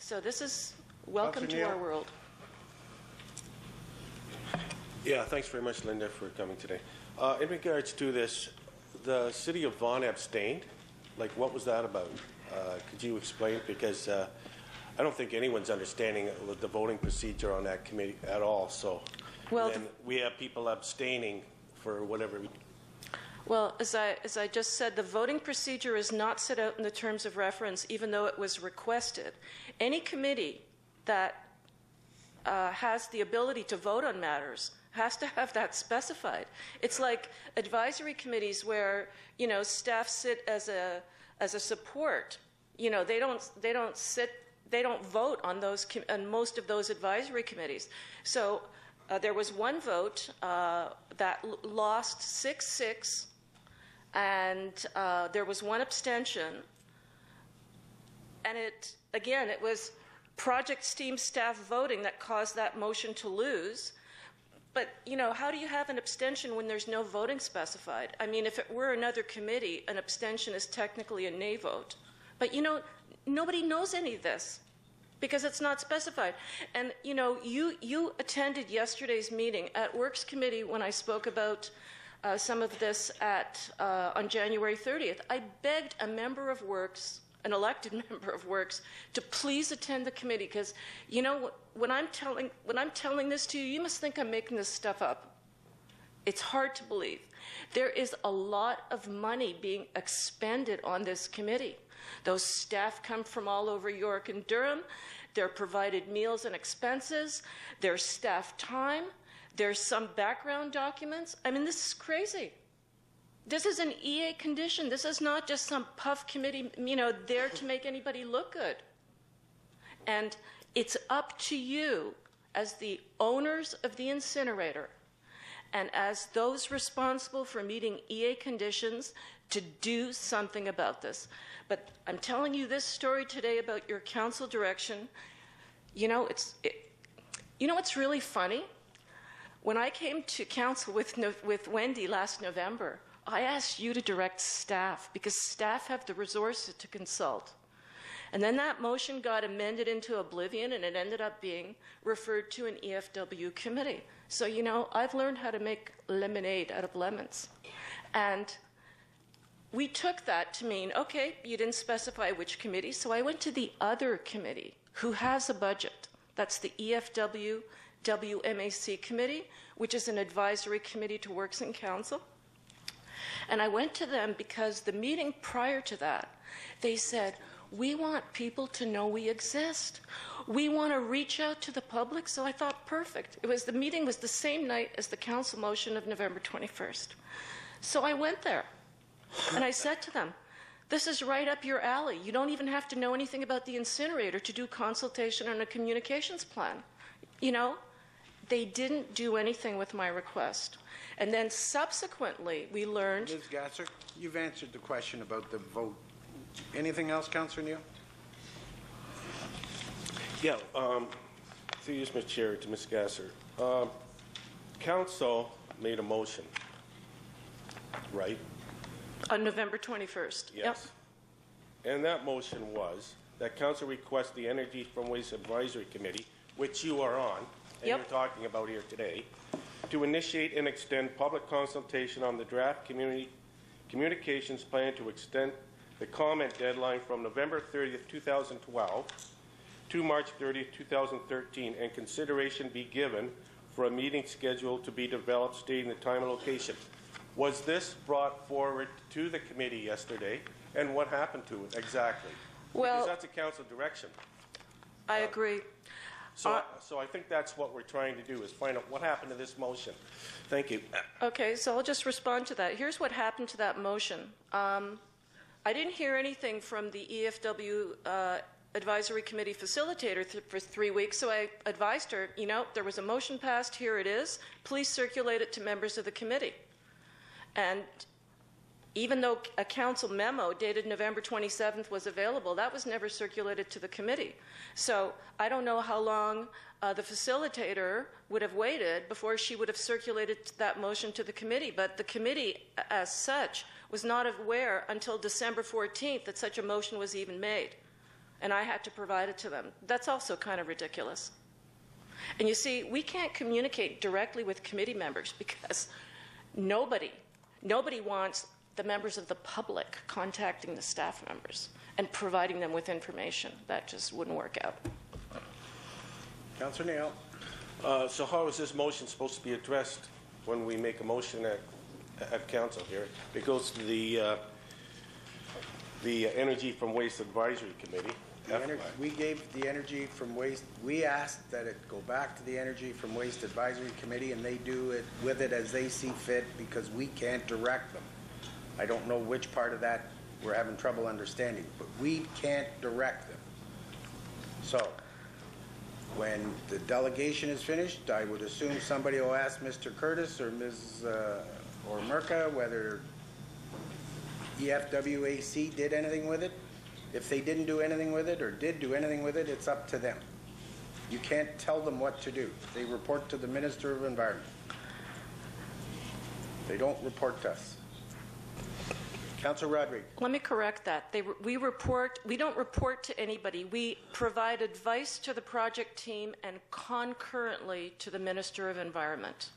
So this is welcome to our world. Yeah, thanks very much, Linda, for coming today. In regards to this, the City of Vaughan abstained. Like, what was that about? Could you explain? Because I don't think anyone's understanding the voting procedure on that committee at all. So, well, we have people abstaining for whatever. Well, as I just said, the voting procedure is not set out in the terms of reference, even though it was requested. Any committee that has the ability to vote on matters has to have that specified. It's like advisory committees where, you know, staff sit as a support. You know, they don't vote on on most of those advisory committees. So there was one vote that lost 6-6, and there was one abstention. And it was project team staff voting that caused that motion to lose. But, you know, how do you have an abstention when there's no voting specified? I mean, if it were another committee, an abstention is technically a nay vote. But, you know, nobody knows any of this because it's not specified. And, you know, you attended yesterday's meeting at Works Committee when I spoke about some of this on January 30th. I begged a member of Works, an elected member of Works, to please attend the committee because, you know, when I'm telling this to you, you must think I'm making this stuff up. It's hard to believe. There is a lot of money being expended on this committee. Those staff come from all over York and Durham. They're provided meals and expenses. There's staff time. There's some background documents. I mean, this is crazy. This is an EA condition. This is not just some puff committee, you know, there to make anybody look good. And it's up to you as the owners of the incinerator and as those responsible for meeting EA conditions to do something about this. But I'm telling you this story today about your council direction. You know, you know what's really funny? When I came to council with Wendy last November, I asked you to direct staff because staff have the resources to consult. And then that motion got amended into oblivion and it ended up being referred to an EFW committee. So, you know, I've learned how to make lemonade out of lemons. And we took that to mean, okay, you didn't specify which committee, so I went to the other committee who has a budget. That's the EFW WMAC committee, which is an advisory committee to Works and Council. And I went to them because the meeting prior to that, they said, we want people to know we exist. We want to reach out to the public. So I thought, perfect. The meeting was the same night as the council motion of November 21st. So I went there and I said to them, this is right up your alley. You don't even have to know anything about the incinerator to do consultation on a communications plan. You know, they didn't do anything with my request. And then subsequently, we learned... Ms. Gasser, you've answered the question about the vote. Anything else, Councillor Neal? Yeah, through you, Mr. Chair, to Ms. Gasser. Council made a motion, right? On November 21st. Yes. Yep. And that motion was that Council requests the Energy from Waste Advisory Committee, which you are on, and you're talking about here today, to initiate and extend public consultation on the draft communications plan to extend the comment deadline from November 30th, 2012 to March 30th, 2013, and consideration be given for a meeting schedule to be developed stating the time and location. Was this brought forward to the committee yesterday, and what happened to it exactly? Well, because that's a council direction. I agree. So I think that's what we're trying to do, is find out what happened to this motion. Thank you. Okay, so I'll just respond to that. Here's what happened to that motion. I didn't hear anything from the EFW Advisory Committee facilitator for 3 weeks, so I advised her, you know, there was a motion passed, here it is. Please circulate it to members of the committee. And even though a council memo dated November 27th was available, that was never circulated to the committee. So I don't know how long the facilitator would have waited before she would have circulated that motion to the committee. But the committee, as such, was not aware until December 14th that such a motion was even made. and I had to provide it to them. That's also kind of ridiculous. And you see, we can't communicate directly with committee members because nobody wants the members of the public contacting the staff members and providing them with information. That just wouldn't work out. Councillor Neal. So how is this motion supposed to be addressed when we make a motion at council here? It goes to the Energy from Waste Advisory Committee. We gave the Energy from Waste, we asked that it go back to the Energy from Waste Advisory Committee, and they do it with it as they see fit because we can't direct them. I don't know which part of that we're having trouble understanding, but we can't direct them. So, when the delegation is finished, I would assume somebody will ask Mr. Curtis or Ms. or Merca whether EFW AC did anything with it. If they didn't do anything with it or did do anything with it, it's up to them. You can't tell them what to do. They report to the Minister of Environment. They don't report to us. Councillor Rodriguez. Let me correct that. We don't report to anybody. We provide advice to the project team and concurrently to the Minister of Environment.